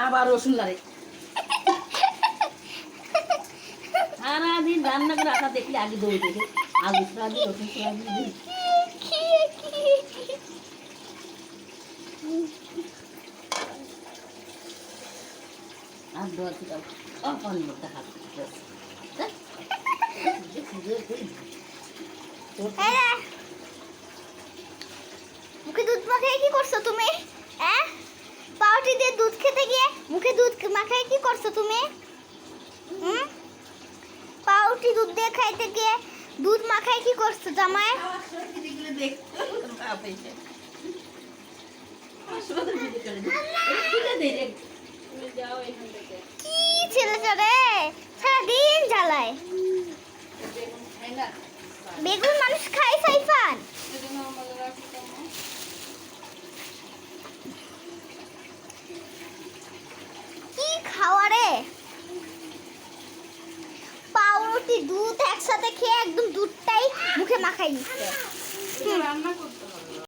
আবার রসুন লাগে সারাদিন রান্না করে রাখা দেখলে আগে দৌড়ে দেখে আলু ছড়া দিই রসুন ছড়া দিই আর দোয়া থেকে অনেক মধ্যে হাত মুখে দুধ মাখায় কি করছো তুমি? পাউরুটি দিয়ে দুধ খেতে গিয়ে মুখে দুধ মাখায় কি করছো তুমি? পাউরুটি দুধ দিয়ে খাইতে গিয়ে দুধ মাখায় কি করছো জামাই? কি ছেলে চলে সারাদিন জ্বালায়। বেগুন মানুষ খায় সাইফান? কি খাওয়া রে? পাউরুটি দুধ একসাথে খেয়ে একদম দুধটাই মুখে মাখাই নিচ্ছে। রান্না করতে